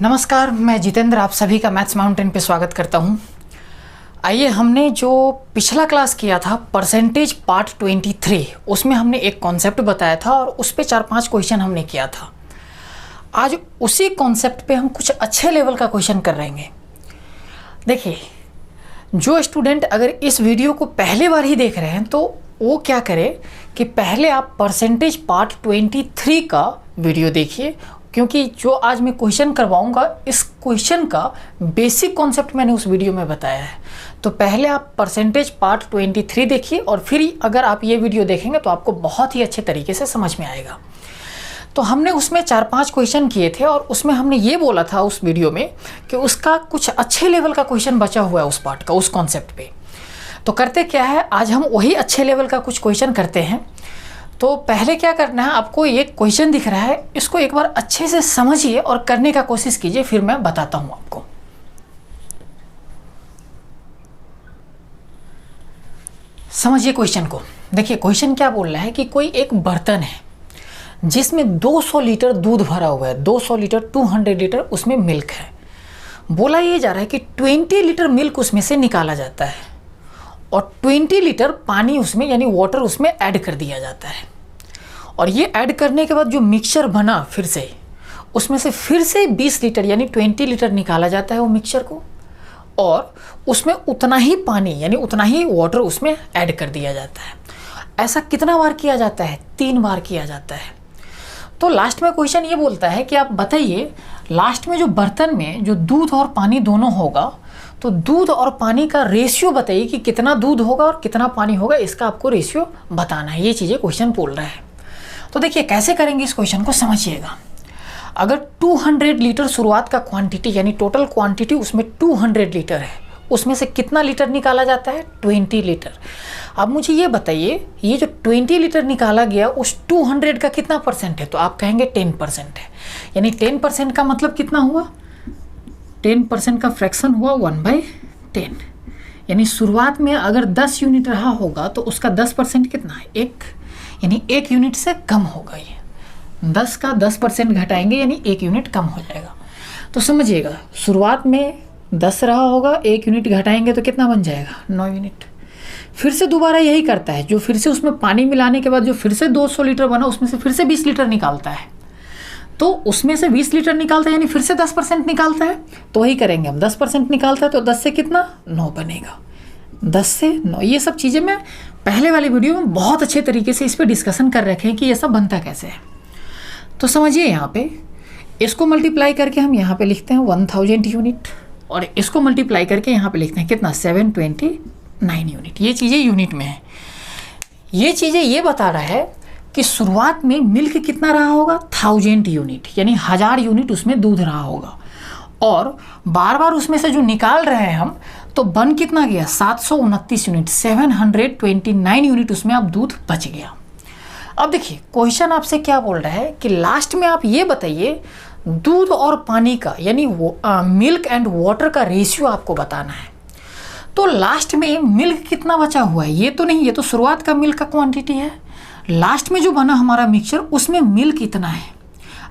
नमस्कार, मैं जितेंद्र आप सभी का मैथ्स माउंटेन पे स्वागत करता हूँ। आइए, हमने जो पिछला क्लास किया था परसेंटेज पार्ट 23, उसमें हमने एक कॉन्सेप्ट बताया था और उस पे 4-5 क्वेश्चन हमने किया था। आज उसी कॉन्सेप्ट पे हम कुछ अच्छे लेवल का क्वेश्चन कर रहेंगे। देखिए, जो स्टूडेंट अगर इस वीडियो को पहली बार ही देख रहे हैं तो वो क्या करे कि पहले आप परसेंटेज पार्ट 23 का वीडियो देखिए, क्योंकि जो आज मैं क्वेश्चन करवाऊंगा इस क्वेश्चन का बेसिक कॉन्सेप्ट मैंने उस वीडियो में बताया है। तो पहले आप परसेंटेज पार्ट 23 देखिए और फिर अगर आप ये वीडियो देखेंगे तो आपको बहुत ही अच्छे तरीके से समझ में आएगा। तो हमने उसमें 4-5 क्वेश्चन किए थे और उसमें हमने ये बोला था उस वीडियो में कि उसका कुछ अच्छे लेवल का क्वेश्चन बचा हुआ है उस पार्ट का, उस कॉन्सेप्ट पे। तो करते क्या है, आज हम वही अच्छे लेवल का कुछ क्वेश्चन करते हैं। तो पहले क्या करना है, आपको ये क्वेश्चन दिख रहा है, इसको एक बार अच्छे से समझिए और करने का कोशिश कीजिए, फिर मैं बताता हूँ आपको। समझिए क्वेश्चन को। देखिए क्वेश्चन क्या बोल रहा है कि कोई एक बर्तन है जिसमें 200 लीटर दूध भरा हुआ है, 200 लीटर 200 लीटर उसमें मिल्क है। बोला ये जा रहा है कि 20 लीटर मिल्क उसमें से निकाला जाता है और 20 लीटर पानी उसमें यानी वाटर उसमें ऐड कर दिया जाता है। और ये ऐड करने के बाद जो मिक्सचर बना फिर से उसमें से फिर से 20 लीटर यानी 20 लीटर निकाला जाता है वो मिक्सचर को, और उसमें उतना ही पानी यानी उतना ही वाटर उसमें ऐड कर दिया जाता है। ऐसा कितना बार किया जाता है? 3 बार किया जाता है। तो लास्ट में क्वेश्चन ये बोलता है कि आप बताइए लास्ट में जो बर्तन में जो दूध और पानी दोनों होगा, तो दूध और पानी का रेशियो बताइए कि कितना दूध होगा और कितना पानी होगा, इसका आपको रेशियो बताना है। ये चीज़ें क्वेश्चन बोल रहा है। तो देखिए कैसे करेंगे इस क्वेश्चन को, समझिएगा। अगर 200 लीटर शुरुआत का क्वांटिटी यानी टोटल क्वांटिटी उसमें 200 लीटर है, उसमें से कितना लीटर निकाला जाता है? 20 लीटर। अब मुझे ये बताइए, ये जो 20 लीटर निकाला गया उस 200 का कितना परसेंट है? तो आप कहेंगे 10% है। यानी 10% का मतलब कितना हुआ? 10% का फ्रैक्शन हुआ 1/10। यानी शुरुआत में अगर 10 यूनिट रहा होगा तो उसका 10% कितना है? 1। यानी 1 यूनिट से कम होगा। ये 10 का 10% घटाएंगे यानी 1 यूनिट कम हो जाएगा। तो समझिएगा, शुरुआत में 10 रहा होगा, 1 यूनिट घटाएंगे तो कितना बन जाएगा? 9 यूनिट। फिर से दोबारा यही करता है, जो फिर से उसमें पानी मिलाने के बाद जो फिर से 200 लीटर बना उसमें से फिर से 20 लीटर निकालता है। तो उसमें से 20 लीटर निकालता है यानी फिर से 10% निकालता है। तो वही करेंगे हम, 10% निकालता है तो 10 से कितना? 9 बनेगा। 10 से 9। ये सब चीज़ें मैं पहले वाली वीडियो में बहुत अच्छे तरीके से इस पर डिस्कशन कर रखे हैं कि ये सब बनता कैसे है। तो समझिए, यहाँ पे इसको मल्टीप्लाई करके हम यहाँ पे लिखते हैं 1000 यूनिट और इसको मल्टीप्लाई करके यहाँ पे लिखते हैं कितना? 729 यूनिट। ये चीज़ें यूनिट में है। ये चीज़ें ये बता रहा है कि शुरुआत में मिल्क कितना रहा होगा? 1000 यूनिट यानी 1000 यूनिट उसमें दूध रहा होगा, और बार बार उसमें से जो निकाल रहे हैं हम तो बन कितना गया? 729 यूनिट, 729 यूनिट उसमें अब दूध बच गया। अब देखिए क्वेश्चन आपसे क्या बोल रहा है कि लास्ट में आप ये बताइए दूध और पानी का यानी मिल्क एंड वाटर का रेशियो आपको बताना है। तो लास्ट में मिल्क कितना बचा हुआ है? ये तो नहीं, ये तो शुरुआत का मिल्क का क्वांटिटी है। लास्ट में जो बना हमारा मिक्सचर उसमें मिल्क इतना है।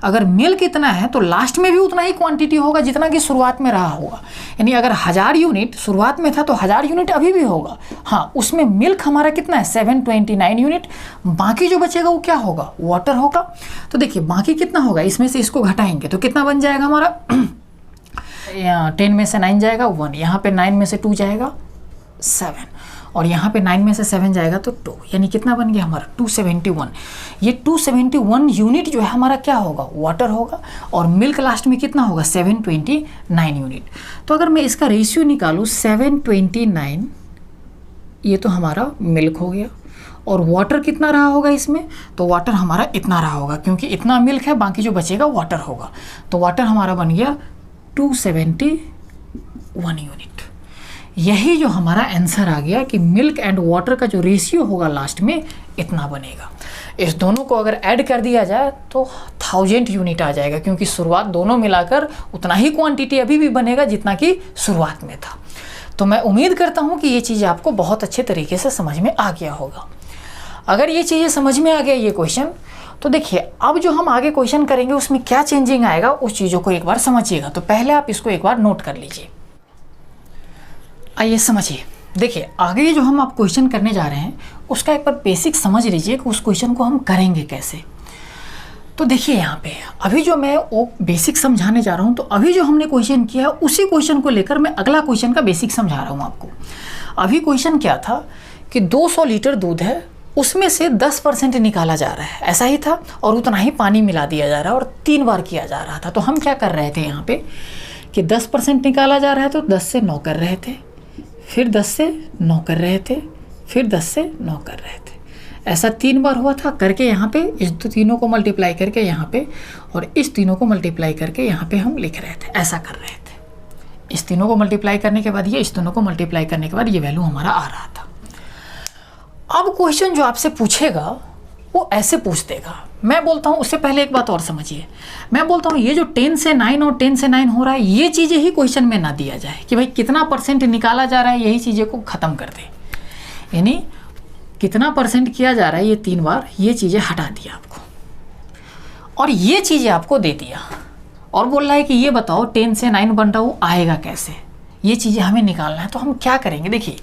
अगर मिल्क इतना है तो लास्ट में भी उतना ही क्वांटिटी होगा जितना कि शुरुआत में रहा होगा। यानी अगर 1000 यूनिट शुरुआत में था तो 1000 यूनिट अभी भी होगा। हाँ, उसमें मिल्क हमारा कितना है? 729 यूनिट। बाकी जो बचेगा वो क्या होगा? वाटर होगा। तो देखिए बाकी कितना होगा, इसमें से इसको घटाएंगे तो कितना बन जाएगा हमारा? 10 में से 9 जाएगा 1, यहाँ पे 9 में से 2 जाएगा 7, और यहाँ पे 9 में से 7 जाएगा तो 2, यानी कितना बन गया हमारा? 271। ये 271 यूनिट जो है हमारा क्या होगा? वाटर होगा। और मिल्क लास्ट में कितना होगा? 729 यूनिट। तो अगर मैं इसका रेशियो निकालूँ 729, ये तो हमारा मिल्क हो गया, और वाटर कितना रहा होगा इसमें? तो वाटर हमारा इतना रहा होगा, क्योंकि इतना मिल्क है, बाकी जो बचेगा वाटर होगा। तो वाटर हमारा बन गया 271 यूनिट। यही जो हमारा आंसर आ गया कि मिल्क एंड वाटर का जो रेशियो होगा लास्ट में इतना बनेगा। इस दोनों को अगर ऐड कर दिया जाए तो 1000 यूनिट आ जाएगा, क्योंकि शुरुआत दोनों मिलाकर उतना ही क्वांटिटी अभी भी बनेगा जितना कि शुरुआत में था। तो मैं उम्मीद करता हूँ कि ये चीज़ आपको बहुत अच्छे तरीके से समझ में आ गया होगा। अगर ये चीज़ें समझ में आ गया ये क्वेश्चन, तो देखिए अब जो हम आगे क्वेश्चन करेंगे उसमें क्या चेंजिंग आएगा उस चीज़ों को एक बार समझिएगा। तो पहले आप इसको एक बार नोट कर लीजिए। आइए समझिए, देखिए आगे जो हम आप क्वेश्चन करने जा रहे हैं उसका एक बार बेसिक समझ लीजिए कि उस क्वेश्चन को हम करेंगे कैसे। तो देखिए यहाँ पे अभी जो मैं वो बेसिक समझाने जा रहा हूँ, तो अभी जो हमने क्वेश्चन किया उसी क्वेश्चन को लेकर मैं अगला क्वेश्चन का बेसिक समझा रहा हूँ आपको। अभी क्वेश्चन क्या था कि 200 लीटर दूध है, उसमें से 10% निकाला जा रहा है, ऐसा ही था, और उतना ही पानी मिला दिया जा रहा है और 3 बार किया जा रहा था। तो हम क्या कर रहे थे यहाँ पे कि 10% निकाला जा रहा है तो 10 से 9 कर रहे थे, फिर 10 से 9 कर रहे थे, फिर 10 से 9 कर रहे थे। ऐसा 3 बार हुआ था करके यहाँ पे इस तीनों को मल्टीप्लाई करके यहाँ पे और इस तीनों को मल्टीप्लाई करके यहाँ पे हम लिख रहे थे, ऐसा कर रहे थे। इस तीनों को मल्टीप्लाई करने के बाद ये, इस तीनों को मल्टीप्लाई करने के बाद ये वैल्यू हमारा आ रहा था। अब क्वेश्चन जो आपसे पूछेगा वो ऐसे पूछ देगा। मैं बोलता हूँ उससे पहले एक बात और समझिए, मैं बोलता हूँ ये जो 10 से 9 और 10 से 9 हो रहा है ये चीज़ें ही क्वेश्चन में ना दिया जाए कि भाई कितना % निकाला जा रहा है, यही चीज़ें को ख़त्म कर दे। यानी कितना % किया जा रहा है ये 3 बार, ये चीज़ें हटा दिया आपको और ये चीज़ें आपको दे दिया और बोल रहा है कि ये बताओ 10 से 9 बन रहा वो आएगा कैसे, ये चीज़ें हमें निकालना है। तो हम क्या करेंगे, देखिए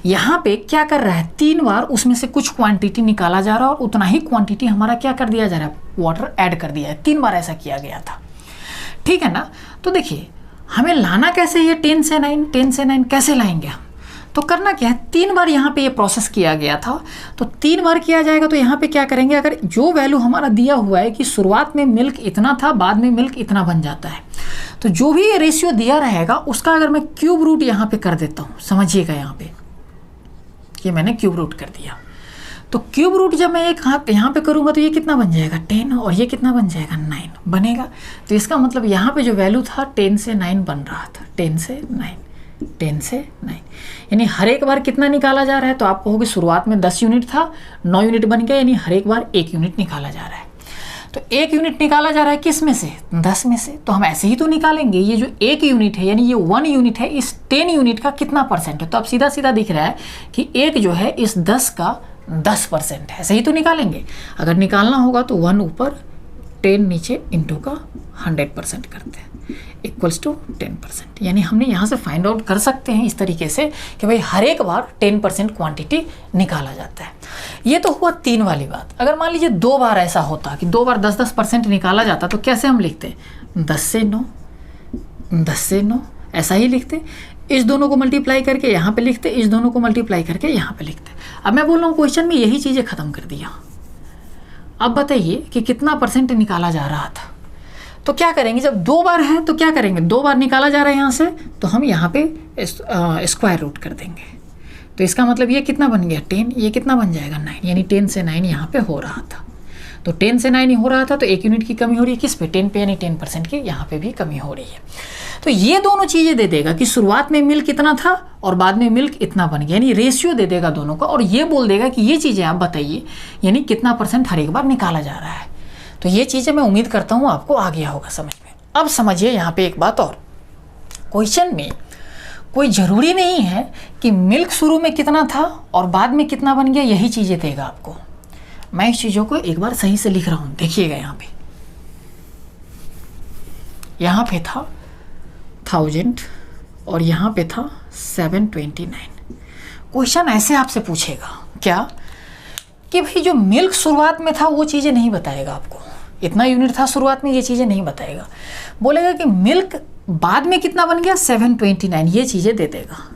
यहाँ पे क्या कर रहा है, 3 बार उसमें से कुछ क्वांटिटी निकाला जा रहा है और उतना ही क्वांटिटी हमारा क्या कर दिया जा रहा है, वाटर ऐड कर दिया है। 3 बार ऐसा किया गया था, ठीक है ना। तो देखिए हमें लाना कैसे ये 10 से 9, 10 से 9 कैसे लाएंगे हम, तो करना क्या है, 3 बार यहाँ पे ये प्रोसेस किया गया था तो 3 बार किया जाएगा। तो यहाँ पे क्या करेंगे, अगर जो वैल्यू हमारा दिया हुआ है कि शुरुआत में मिल्क इतना था, बाद में मिल्क इतना बन जाता है, तो जो भी ये रेशियो दिया रहेगा उसका अगर मैं क्यूब रूट यहाँ पे कर देता हूँ, समझिएगा यहाँ पे ये मैंने क्यूब रूट कर दिया। तो क्यूब रूट जब मैं एक हाथ यहाँ पे करूँगा तो ये कितना बन जाएगा 10 और ये कितना बन जाएगा 9 बनेगा। तो इसका मतलब यहाँ पे जो वैल्यू था 10 से 9 बन रहा था, 10 से 9, 10 से 9, यानी हर एक बार कितना निकाला जा रहा है। तो आप कहोगे शुरुआत में 10 यूनिट था, 9 यूनिट बन गया, यानी हर एक बार 1 यूनिट निकाला जा रहा है। तो 1 यूनिट निकाला जा रहा है किस में से, 10 में से। तो हम ऐसे ही तो निकालेंगे, ये जो 1 यूनिट है यानी ये 1 यूनिट है, इस 10 यूनिट का कितना % है। तो अब सीधा सीधा दिख रहा है कि 1 जो है इस 10 का 10% है, ऐसे ही तो निकालेंगे। अगर निकालना होगा तो 1 ऊपर 10 नीचे इंटू का 100% करते हैं इक्वल्स टू 10%। यानी हमने यहाँ से फाइंड आउट कर सकते हैं इस तरीके से कि भाई हर एक बार 10% क्वांटिटी निकाला जाता है। ये तो हुआ 3 वाली बात। अगर मान लीजिए 2 बार ऐसा होता कि 2 बार 10% निकाला जाता तो कैसे हम लिखते, 10 से 9, 10 से 9 ऐसा ही लिखते, इस दोनों को मल्टीप्लाई करके यहाँ पे लिखते, इस दोनों को मल्टीप्लाई करके यहाँ पे लिखते। अब मैं बोल रहा हूँ क्वेश्चन में यही चीज़ें ख़त्म कर दिया। अब बताइए कि कितना % निकाला जा रहा था। तो क्या करेंगे, जब 2 बार है तो क्या करेंगे, 2 बार निकाला जा रहा है यहाँ से, तो हम यहाँ पे स्क्वायर रूट कर देंगे। तो इसका मतलब ये कितना बन गया 10, ये कितना बन जाएगा 9, यानी 10 से 9 यहाँ पे हो रहा था। तो 10 से 9 हो रहा था तो 1 यूनिट की कमी हो रही है किस पे, 10 पे, यानी 10% की यहाँ पे भी कमी हो रही है। तो ये दोनों चीज़ें दे देगा कि शुरुआत में मिल्क इतना था और बाद में मिल्क इतना बन गया, यानी रेशियो दे देगा दोनों का, और ये बोल देगा कि ये चीज़ें आप बताइए यानी कितना % हर एक बार निकाला जा रहा है। तो ये चीज़ें मैं उम्मीद करता हूँ आपको आ गया होगा समझ में। अब समझिए यहाँ पे एक बात और, क्वेश्चन में कोई ज़रूरी नहीं है कि मिल्क शुरू में कितना था और बाद में कितना बन गया, यही चीज़ें देगा आपको। मैं इस चीज़ों को एक बार सही से लिख रहा हूँ, देखिएगा यहाँ पे था 1000 और यहाँ पे था 729। क्वेश्चन ऐसे आपसे पूछेगा क्या कि भाई जो मिल्क शुरुआत में था वो चीज़ें नहीं बताएगा आपको, इतना यूनिट था शुरुआत में, ये चीज़ें नहीं बताएगा। बोलेगा कि मिल्क बाद में कितना बन गया 729, ये चीज़ें दे देगा।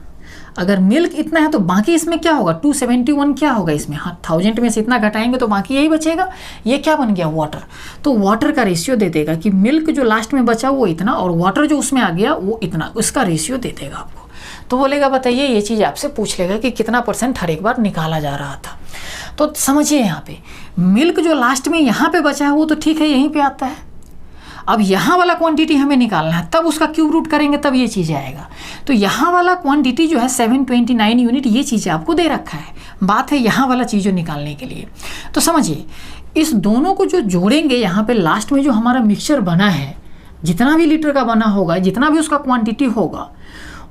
अगर मिल्क इतना है तो बाकी इसमें क्या होगा 271 क्या होगा इसमें, हाँ 1000 में से इतना घटाएंगे तो बाकी यही बचेगा। ये क्या बन गया वाटर, तो वाटर का रेशियो दे देगा कि मिल्क जो लास्ट में बचा वो इतना और वाटर जो उसमें आ गया वो इतना, उसका रेशियो दे देगा आपको। तो बोलेगा बताइए, ये चीज़ आपसे पूछ लेगा कि कितना % हर एक बार निकाला जा रहा था। तो समझिए यहाँ पे मिल्क जो लास्ट में यहाँ पे बचा है वो तो ठीक है यहीं पे आता है। अब यहाँ वाला क्वांटिटी हमें निकालना है, तब उसका क्यूब रूट करेंगे तब ये चीज़ें आएगा। तो यहाँ वाला क्वांटिटी जो है 729 यूनिट, ये चीज़ें आपको दे रखा है। बात है यहाँ वाला चीज़ों निकालने के लिए। तो समझिए इस दोनों को जो जोड़ेंगे यहाँ पे लास्ट में जो हमारा मिक्सचर बना है, जितना भी लीटर का बना होगा, जितना भी उसका क्वांटिटी होगा,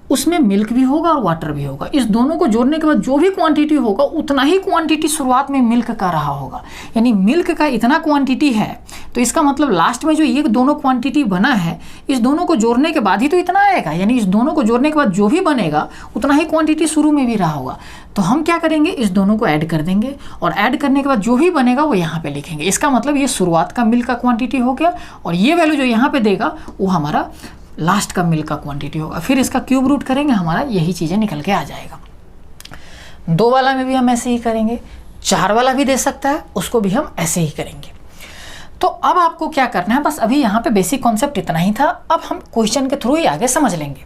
उसमें मिल्क भी होगा और वाटर भी होगा। इस दोनों को जोड़ने के बाद जो भी क्वांटिटी होगा उतना ही क्वांटिटी शुरुआत में मिल्क का रहा होगा। यानी मिल्क का इतना क्वांटिटी है तो इसका मतलब लास्ट में जो ये दोनों क्वांटिटी बना है, इस दोनों को जोड़ने के बाद ही तो इतना आएगा। यानी इस दोनों को जोड़ने के बाद जो भी बनेगा उतना ही क्वांटिटी शुरू में भी रहा होगा। तो हम क्या करेंगे, इस दोनों को ऐड कर देंगे और ऐड करने के बाद जो भी बनेगा वो यहाँ पे लिखेंगे। इसका मतलब ये शुरुआत का मिल्क का क्वांटिटी हो गया और ये वैल्यू जो यहाँ पे देगा वो हमारा लास्ट का मिल्क का क्वांटिटी होगा। फिर इसका क्यूब रूट करेंगे, हमारा यही चीज़ें निकल के आ जाएगा। 2 वाला में भी हम ऐसे ही करेंगे, 4 वाला भी दे सकता है, उसको भी हम ऐसे ही करेंगे। तो अब आपको क्या करना है, बस अभी यहाँ पे बेसिक कॉन्सेप्ट इतना ही था। अब हम क्वेश्चन के थ्रू ही आगे समझ लेंगे।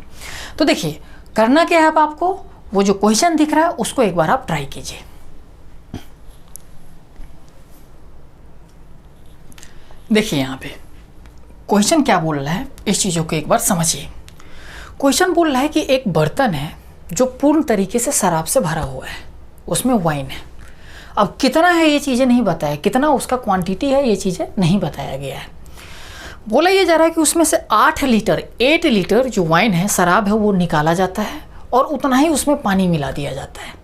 तो देखिए करना क्या है, अब आपको वो जो क्वेश्चन दिख रहा है उसको एक बार आप ट्राई कीजिए। देखिए यहाँ पे क्वेश्चन क्या बोल रहा है, इस चीज़ों को एक बार समझिए। क्वेश्चन बोल रहा है कि एक बर्तन है जो पूर्ण तरीके से शराब से भरा हुआ है, उसमें वाइन है। अब कितना है ये चीज़ें नहीं बताया, कितना उसका क्वांटिटी है ये चीज़ें नहीं बताया गया है। बोला ये जा रहा है कि उसमें से 8 लीटर जो वाइन है, शराब है, वो निकाला जाता है और उतना ही उसमें पानी मिला दिया जाता है।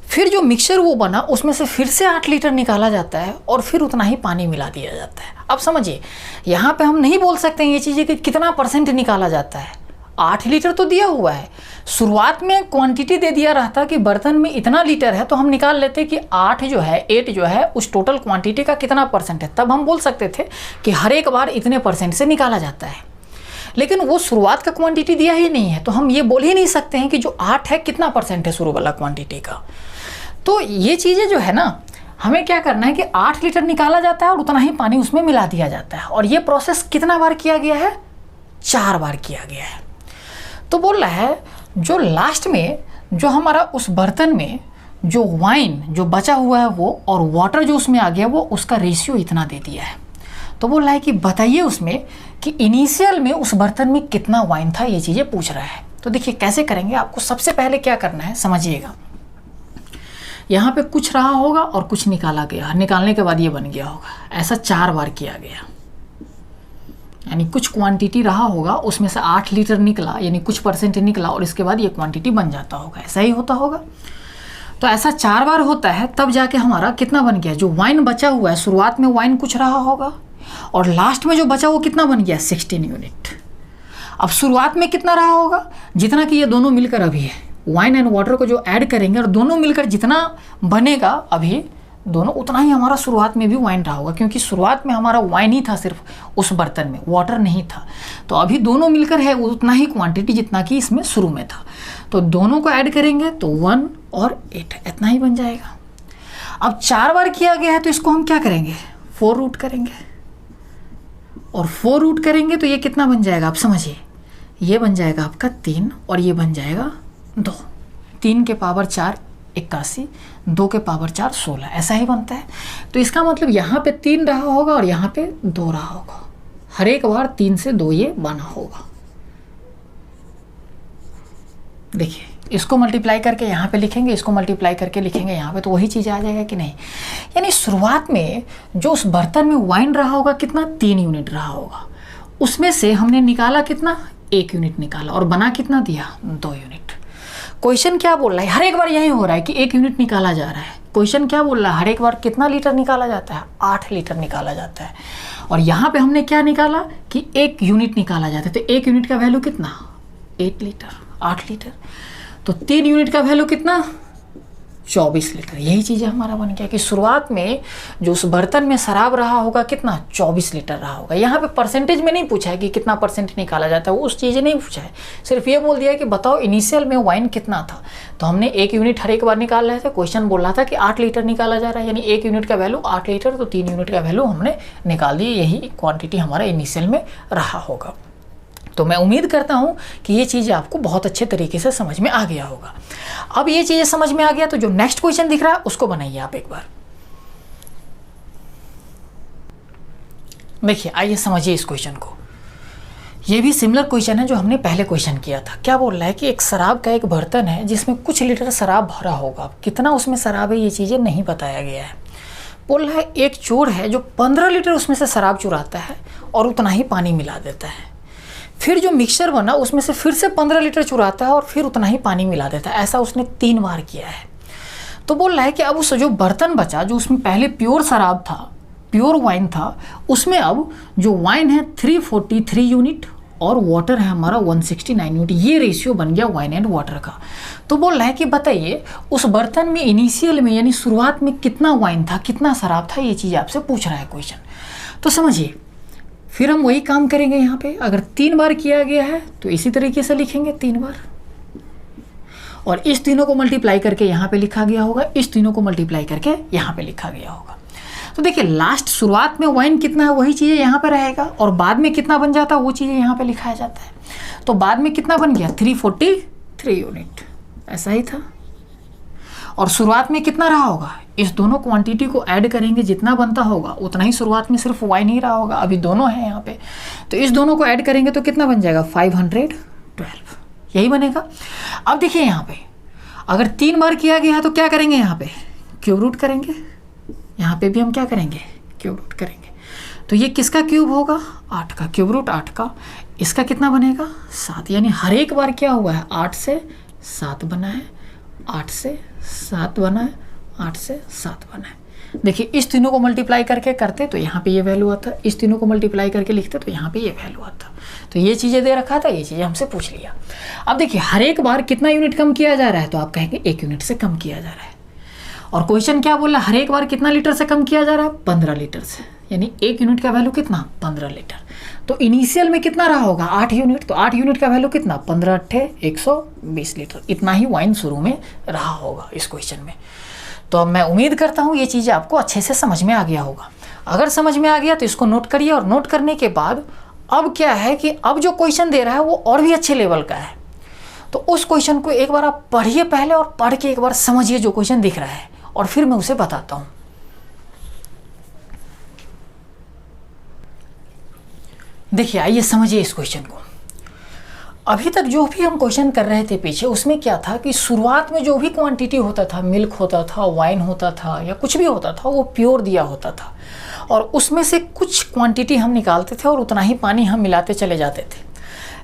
फिर जो मिक्सचर वो बना उसमें से फिर से 8 लीटर निकाला जाता है और फिर उतना ही पानी मिला दिया जाता है। अब समझिए यहाँ पे हम नहीं बोल सकते हैं ये चीज़ें कि कितना % निकाला जाता है। 8 लीटर तो दिया हुआ है, शुरुआत में क्वांटिटी दे दिया रहता कि बर्तन में इतना लीटर है तो हम निकाल लेते कि 8 जो है उस टोटल क्वांटिटी का कितना % है, तब हम बोल सकते थे कि हर एक बार इतने % से निकाला जाता है। लेकिन वो शुरुआत का क्वांटिटी दिया ही नहीं है तो हम ये बोल ही नहीं सकते हैं कि जो 8 है कितना % है शुरू वाला क्वांटिटी का। तो ये चीज़ें जो है ना, हमें क्या करना है कि 8 लीटर निकाला जाता है और उतना ही पानी उसमें मिला दिया जाता है। और ये प्रोसेस कितना बार किया गया है, 4 बार किया गया है। तो बोल रहा है जो लास्ट में जो हमारा उस बर्तन में जो वाइन जो बचा हुआ है वो और वाटर जो उसमें आ गया वो उसका रेशियो इतना दे दिया है। तो बोल रहा है कि बताइए उसमें कि इनिशियल में उस बर्तन में कितना वाइन था, ये चीज़ें पूछ रहा है। तो देखिए कैसे करेंगे, आपको सबसे पहले क्या करना है समझिएगा। यहाँ पे कुछ रहा होगा और कुछ निकाला गया, निकालने के बाद ये बन गया होगा। ऐसा 4 बार किया गया, यानी कुछ क्वांटिटी रहा होगा उसमें से 8 लीटर निकला, यानी कुछ % निकला और इसके बाद ये क्वांटिटी बन जाता होगा। ऐसा ही होता होगा। तो ऐसा 4 बार होता है तब जाके हमारा कितना बन गया, जो वाइन बचा हुआ है, शुरुआत में वाइन कुछ रहा होगा और लास्ट में जो बचा वो कितना बन गया, 16 यूनिट। अब शुरुआत में कितना रहा होगा, जितना कि ये दोनों मिलकर अभी है, वाइन एंड वाटर को जो ऐड करेंगे और दोनों मिलकर जितना बनेगा अभी दोनों, उतना ही हमारा शुरुआत में भी वाइन रहा होगा, क्योंकि शुरुआत में हमारा वाइन ही था सिर्फ उस बर्तन में, वाटर नहीं था। तो अभी दोनों मिलकर है उतना ही क्वांटिटी जितना कि इसमें शुरू में था। तो दोनों को ऐड करेंगे तो 1 और 8 इतना ही बन जाएगा। अब 4 बार किया गया है तो इसको हम क्या करेंगे, 4 रूट करेंगे और 4 रूट करेंगे तो ये कितना बन जाएगा, आप समझिए। ये बन जाएगा आपका 3 और ये बन जाएगा 2। 3 के पावर 4 81, 2 के पावर 4 16, ऐसा ही बनता है। तो इसका मतलब यहाँ पे 3 रहा होगा और यहाँ पे 2 रहा होगा। हर एक बार 3 से 2 ये बना होगा। देखिए इसको मल्टीप्लाई करके यहाँ पे लिखेंगे, इसको मल्टीप्लाई करके लिखेंगे यहाँ पे, तो वही चीज़ आ जाएगा कि नहीं। यानी शुरुआत में जो उस बर्तन में वाइन रहा होगा कितना, 3 यूनिट रहा होगा, उसमें से हमने निकाला कितना, 1 यूनिट निकाला और बना कितना दिया, 2 यूनिट। क्वेश्चन क्या बोल रहा है, हर एक बार यही हो रहा है कि 1 यूनिट निकाला जा रहा है। क्वेश्चन क्या बोल रहा है, हर एक बार कितना लीटर निकाला जाता है, 8 लीटर निकाला जाता है। और यहाँ पे हमने क्या निकाला कि 1 यूनिट निकाला जाता है। तो 1 यूनिट का वैल्यू कितना, 8 लीटर, 8 लीटर। तो 3 यूनिट का वैल्यू कितना, 24 लीटर। यही चीज़ हमारा बन गया कि शुरुआत में जो उस बर्तन में शराब रहा होगा कितना, 24 लीटर रहा होगा। यहाँ पे परसेंटेज में नहीं पूछा है कि कितना % निकाला जाता है, वो उस चीज़ें नहीं पूछा है, सिर्फ ये बोल दिया है कि बताओ इनिशियल में वाइन कितना था। तो हमने 1 यूनिट हर एक बार निकाल रहे थे। क्वेश्चन बोल रहा था कि 8 लीटर निकाला जा रहा है, यानी 1 यूनिट का वैल्यू 8 लीटर, तो 3 यूनिट का वैल्यू हमने निकाल दी। यही क्वान्टिटी हमारा इनिशियल में रहा होगा। तो मैं उम्मीद करता हूँ कि ये चीज़ें आपको बहुत अच्छे तरीके से समझ में आ गया होगा। अब ये चीज़ें समझ में आ गया तो जो नेक्स्ट क्वेश्चन दिख रहा है उसको बनाइए आप एक बार। देखिए आइए समझिए इस क्वेश्चन को। ये भी सिमिलर क्वेश्चन है जो हमने पहले क्वेश्चन किया था। क्या बोल रहा है कि एक शराब का एक बर्तन है जिसमें कुछ लीटर शराब भरा होगा, कितना उसमें शराब है ये चीज़ें नहीं बताया गया है। बोल रहा है एक चोर है जो 15 लीटर उसमें से शराब चुराता है और उतना ही पानी मिला देता है। फिर जो मिक्सचर बना उसमें से फिर से 15 लीटर चुराता है और फिर उतना ही पानी मिला देता है। ऐसा उसने 3 बार किया है। तो बोल रहा है कि अब उस जो बर्तन बचा, जो उसमें पहले प्योर शराब था, प्योर वाइन था, उसमें अब जो वाइन है 343 यूनिट और वाटर है हमारा 169 यूनिट। ये रेशियो बन गया वाइन एंड वाटर का। तो बोल रहा है कि बताइए उस बर्तन में इनिशियल में यानी शुरुआत में कितना वाइन था, कितना शराब था, ये चीज़ आपसे पूछ रहा है क्वेश्चन। तो समझिए, फिर हम वही काम करेंगे यहाँ पे। अगर 3 बार किया गया है तो इसी तरीके से लिखेंगे 3 बार, और इस तीनों को मल्टीप्लाई करके यहाँ पे लिखा गया होगा, इस तीनों को मल्टीप्लाई करके यहाँ पे लिखा गया होगा। तो देखिए लास्ट शुरुआत में वाइन कितना है वही चीज़ें यहाँ पे रहेगा, और बाद में कितना बन जाता है वो चीज़ें यहाँ पे लिखाया जाता है। तो बाद में कितना बन गया 343 यूनिट, ऐसा ही था। और शुरुआत में कितना रहा होगा, इस दोनों क्वांटिटी को ऐड करेंगे, जितना बनता होगा उतना ही शुरुआत में सिर्फ वाइन ही रहा होगा, अभी दोनों हैं यहाँ पे। तो इस दोनों को ऐड करेंगे तो कितना बन जाएगा 512, यही बनेगा। अब देखिए यहाँ पे अगर 3 बार किया गया है तो क्या करेंगे, यहाँ पे क्यूब रूट करेंगे, यहाँ पे भी हम क्या करेंगे क्यूब रूट करेंगे। तो ये किसका क्यूब होगा 8 का, क्यूब रूट 8 का। इसका कितना बनेगा 7, यानी हर एक बार क्या हुआ है 8 से 7 बना है, 8 से 7 बना है, 8 से 7 बना है। देखिए इस तीनों को मल्टीप्लाई करके करते तो यहाँ पे ये वैल्यू आता, इस तीनों को मल्टीप्लाई करके लिखते तो यहाँ पे ये वैल्यू आता। तो ये चीज़ें दे रखा था, ये चीज़ें हमसे पूछ लिया। अब देखिए हर एक बार कितना यूनिट कम किया जा रहा है, तो आप कहेंगे 1 यूनिट से कम किया जा रहा है। और क्वेश्चन क्या बोल रहा है, हर एक बार कितना लीटर से कम किया जा रहा है 15 लीटर से, यानी 1 यूनिट का वैल्यू कितना 15 लीटर। तो इनिशियल में कितना रहा होगा 8 यूनिट, तो 8 यूनिट का वैल्यू कितना 15 अट्ठे 120 लीटर। इतना ही वाइन शुरू में रहा होगा इस क्वेश्चन में। तो अब मैं उम्मीद करता हूँ ये चीज़ें आपको अच्छे से समझ में आ गया होगा। अगर समझ में आ गया तो इसको नोट करिए, और नोट करने के बाद अब क्या है कि अब जो क्वेश्चन दे रहा है वो और भी अच्छे लेवल का है। तो उस क्वेश्चन को एक बार आप पढ़िए पहले, और पढ़ के एक बार समझिए जो क्वेश्चन दिख रहा है, और फिर मैं उसे बताता हूँ। देखिए आइए समझिए इस क्वेश्चन को। अभी तक जो भी हम क्वेश्चन कर रहे थे पीछे, उसमें क्या था कि शुरुआत में जो भी क्वांटिटी होता था, मिल्क होता था, वाइन होता था, या कुछ भी होता था, वो प्योर दिया होता था, और उसमें से कुछ क्वांटिटी हम निकालते थे और उतना ही पानी हम मिलाते चले जाते थे।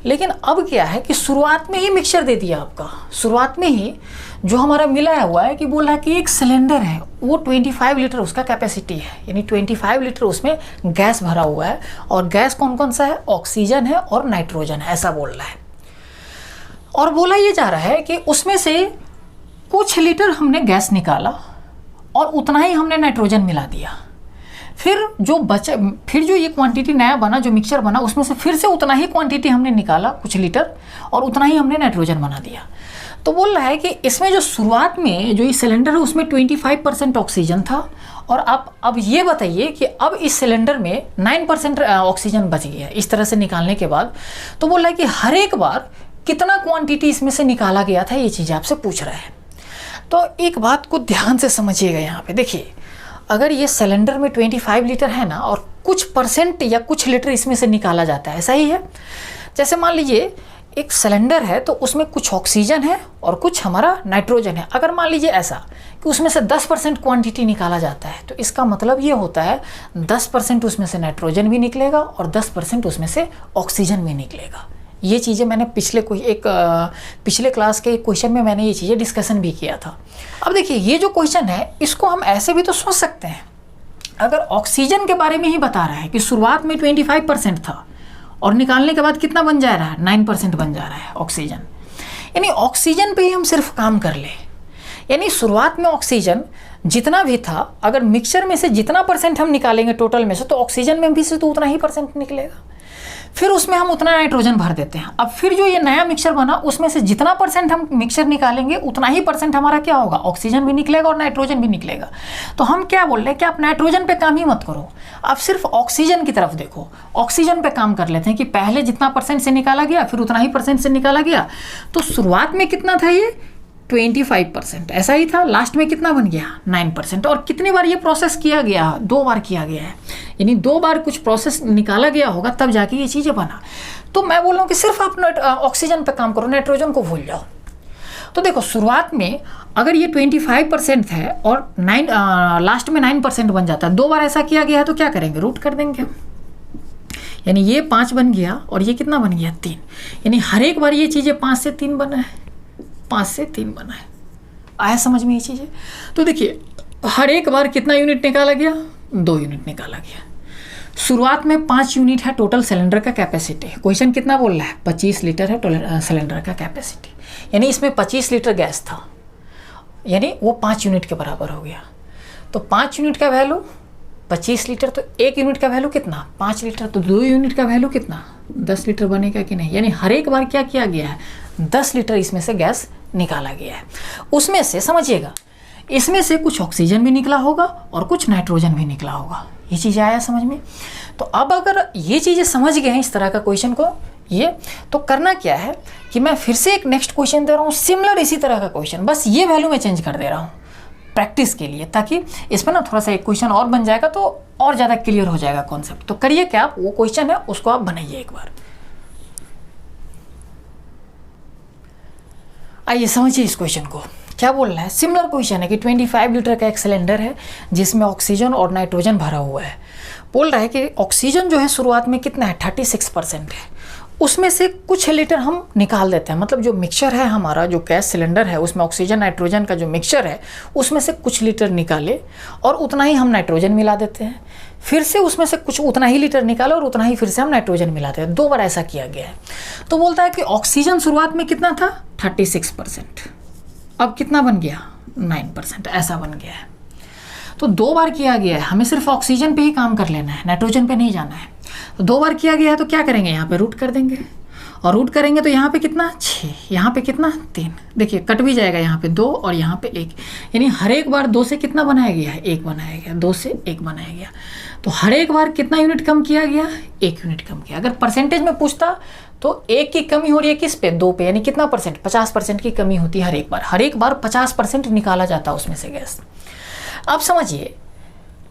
लेकिन अब क्या है कि शुरुआत में ही मिक्सचर दे दिया आपका, शुरुआत में ही जो हमारा मिलाया हुआ है कि बोल रहा है कि एक सिलेंडर है, वो 25 लीटर उसका कैपेसिटी है, यानी 25 लीटर उसमें गैस भरा हुआ है, और गैस कौन कौन सा है, ऑक्सीजन है और नाइट्रोजन है, ऐसा बोल रहा है। और बोला ये जा रहा है कि उसमें से कुछ लीटर हमने गैस निकाला और उतना ही हमने नाइट्रोजन मिला दिया। फिर जो ये क्वांटिटी नया बना, जो मिक्सचर बना, उसमें से फिर से उतना ही क्वांटिटी हमने निकाला कुछ लीटर, और उतना ही हमने नाइट्रोजन बना दिया। तो बोल रहा है कि इसमें जो शुरुआत में जो ये सिलेंडर है उसमें 25% ऑक्सीजन था, और अब ये बताइए कि अब इस सिलेंडर में 9% ऑक्सीजन बच गया इस तरह से निकालने के बाद। तो बोल रहा है कि हर एक बार कितना क्वांटिटी इसमें से निकाला गया था, ये चीज़ आपसे पूछ रहा है। तो एक बात को ध्यान से समझिएगा यहाँ पे। देखिए अगर ये सिलेंडर में 25 लीटर है ना, और कुछ परसेंट या कुछ लीटर इसमें से निकाला जाता है, ऐसा ही है। जैसे मान लीजिए एक सिलेंडर है तो उसमें कुछ ऑक्सीजन है और कुछ हमारा नाइट्रोजन है। अगर मान लीजिए ऐसा कि उसमें से 10% क्वांटिटी निकाला जाता है, तो इसका मतलब ये होता है 10% उसमें से नाइट्रोजन भी निकलेगा और 10% उसमें से ऑक्सीजन भी निकलेगा। ये चीज़ें मैंने पिछले क्लास के क्वेश्चन में मैंने ये चीज़ें डिस्कशन भी किया था। अब देखिए ये जो क्वेश्चन है इसको हम ऐसे भी तो सोच सकते हैं, अगर ऑक्सीजन के बारे में ही बता रहा है कि शुरुआत में 25% था और निकालने के बाद कितना बन जा रहा है 9% बन जा रहा है ऑक्सीजन, यानी ऑक्सीजन पे ही हम सिर्फ काम कर ले। यानी शुरुआत में ऑक्सीजन जितना भी था, अगर मिक्सचर में से जितना परसेंट हम निकालेंगे टोटल में से, तो ऑक्सीजन में भी से तो उतना ही परसेंट निकलेगा। फिर उसमें हम उतना नाइट्रोजन भर देते हैं। अब फिर जो ये नया मिक्सचर बना उसमें से जितना परसेंट हम मिक्सचर निकालेंगे उतना ही परसेंट हमारा क्या होगा, ऑक्सीजन भी निकलेगा और नाइट्रोजन भी निकलेगा। तो हम क्या बोल रहे हैं कि आप नाइट्रोजन पे काम ही मत करो, आप सिर्फ ऑक्सीजन की तरफ देखो, ऑक्सीजन पे काम कर लेते हैं कि पहले जितना परसेंट से निकाला गया फिर उतना ही परसेंट से निकाला गया। तो शुरुआत में कितना था ये 25%, ऐसा ही था। लास्ट में कितना बन गया 9%। और कितनी बार ये प्रोसेस किया गया, 2 बार किया गया है, यानी 2 बार कुछ प्रोसेस निकाला गया होगा तब जाके ये चीज़ें बना। तो मैं बोल रहा हूँ कि सिर्फ आप ऑक्सीजन पे काम करो, नाइट्रोजन को भूल जाओ। तो देखो शुरुआत में अगर ये 25% है और लास्ट में 9% बन जाता है, 2 बार ऐसा किया गया है, तो क्या करेंगे रूट कर देंगे हम। यानी ये 5 बन गया और ये कितना बन गया 3, यानी हर एक बार ये चीज़ें 5 से 3 बना है, 5 से 3 बना है। आया समझ में ये चीज़ें? तो देखिए हर एक बार कितना यूनिट निकाला गया, 2 यूनिट निकाला गया। शुरुआत में 5 यूनिट है टोटल सिलेंडर का कैपेसिटी। क्वेश्चन कितना बोल रहा है, 25 लीटर है सिलेंडर का कैपेसिटी, यानी इसमें 25 लीटर गैस था, यानी वो 5 यूनिट के बराबर हो गया। तो 5 यूनिट का वैल्यू 25 लीटर, तो 1 यूनिट का वैल्यू कितना 5 लीटर, तो 2 यूनिट का वैल्यू कितना 10 लीटर बनेगा कि नहीं। यानी हर एक बार क्या किया गया है, 10 लीटर इसमें से गैस निकाला गया है। उसमें से समझिएगा, इसमें से कुछ ऑक्सीजन भी निकला होगा और कुछ नाइट्रोजन भी निकला होगा। ये चीज़ आया समझ में? तो अब अगर ये चीज़ें समझ गए हैं इस तरह का क्वेश्चन को, ये तो करना क्या है कि मैं फिर से एक नेक्स्ट क्वेश्चन दे रहा हूँ, सिमिलर इसी तरह का क्वेश्चन, बस ये वैल्यू मैं चेंज कर दे रहा हूँ प्रैक्टिस के लिए, ताकि इस पर ना थोड़ा सा एक क्वेश्चन और बन जाएगा तो और ज़्यादा क्लियर हो जाएगा कॉन्सेप्ट। तो करिए क्या, आप वो क्वेश्चन है उसको आप बनाइए एक बार। आइए समझिए इस क्वेश्चन को, क्या बोल रहा है। सिमिलर क्वेश्चन है कि 25 लीटर का एक सिलेंडर है जिसमें ऑक्सीजन और नाइट्रोजन भरा हुआ है। बोल रहा है कि ऑक्सीजन जो है शुरुआत में कितना है 36% है, उसमें से कुछ लीटर हम निकाल देते हैं। मतलब जो मिक्सचर है हमारा, जो गैस सिलेंडर है उसमें ऑक्सीजन नाइट्रोजन का जो मिक्सचर है उसमें से कुछ लीटर निकाले और उतना ही हम नाइट्रोजन मिला देते हैं, फिर से उसमें से कुछ उतना ही लीटर निकाला और उतना ही फिर से हम नाइट्रोजन मिलाते हैं। 2 बार ऐसा किया गया है। तो बोलता है कि ऑक्सीजन शुरुआत में कितना था 36%, अब कितना बन गया 9%, ऐसा बन गया है। तो 2 बार किया गया है, हमें सिर्फ ऑक्सीजन पे ही काम कर लेना है, नाइट्रोजन पे नहीं जाना है। तो 2 बार किया गया है तो क्या करेंगे, यहाँ पे रूट कर देंगे, और रूट करेंगे तो यहाँ पे कितना 6, यहाँ पे कितना 3, देखिए कट भी जाएगा, यहाँ पे 2 और यहाँ पे 1, यानी हर एक बार 2 से कितना बनाया गया है 1 बनाया गया, 2 से 1 बनाया गया। तो हर एक बार कितना यूनिट कम किया गया, 1 यूनिट कम किया। अगर परसेंटेज में पूछता तो 1 की कमी हो रही है किस पे, 2 पे, यानी कितना परसेंट 50% की कमी होती है हर एक बार 50% निकाला जाता है उसमें से गैस। अब समझिए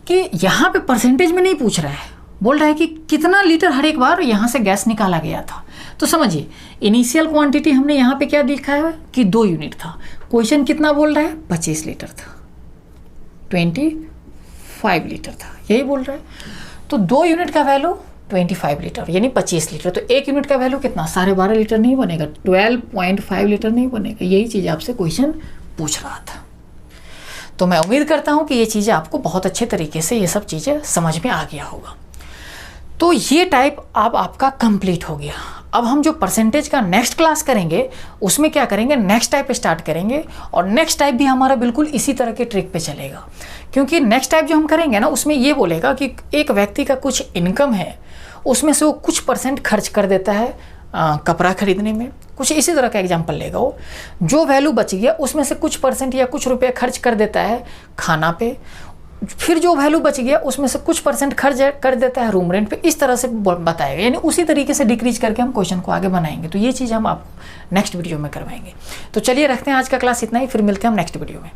कि यहाँ पे परसेंटेज में नहीं पूछ रहा है, बोल रहा है कि कितना लीटर हर एक बार यहाँ से गैस निकाला गया था। तो समझिए इनिशियल क्वांटिटी हमने यहाँ पे क्या लिखा है कि 2 यूनिट था। क्वेश्चन कितना बोल रहा है 25 लीटर था, 25 लीटर था, यही बोल रहा है। तो 2 यूनिट का वैल्यू 25 लीटर यानी 25 लीटर, तो 1 यूनिट का वैल्यू कितना 12.5 लीटर नहीं बनेगा, 12.5 लीटर नहीं बनेगा। यही चीज़ आपसे क्वेश्चन पूछ रहा था। तो मैं उम्मीद करता हूँ कि ये चीज़ें आपको बहुत अच्छे तरीके से ये सब चीज़ें समझ में आ गया होगा। तो ये टाइप अब आपका कंप्लीट हो गया। अब हम जो परसेंटेज का नेक्स्ट क्लास करेंगे उसमें क्या करेंगे, नेक्स्ट टाइप स्टार्ट करेंगे, और नेक्स्ट टाइप भी हमारा बिल्कुल इसी तरह के ट्रिक पे चलेगा। क्योंकि नेक्स्ट टाइप जो हम करेंगे ना उसमें ये बोलेगा कि एक व्यक्ति का कुछ इनकम है, उसमें से वो कुछ परसेंट खर्च कर देता है कपड़ा खरीदने में, कुछ इसी तरह का एग्जाम्पल लेगा वो। जो वैल्यू बच गया उसमें से कुछ परसेंट या कुछ रुपये खर्च कर देता है खाना पे, फिर जो वैल्यू बच गया उसमें से कुछ परसेंट खर्च कर देता है रूम रेंट पे। इस तरह से बताएगा, यानी उसी तरीके से डिक्रीज करके हम क्वेश्चन को आगे बनाएंगे। तो ये चीज़ हम आपको नेक्स्ट वीडियो में करवाएंगे। तो चलिए रखते हैं आज का क्लास इतना ही, फिर मिलते हैं हम नेक्स्ट वीडियो में।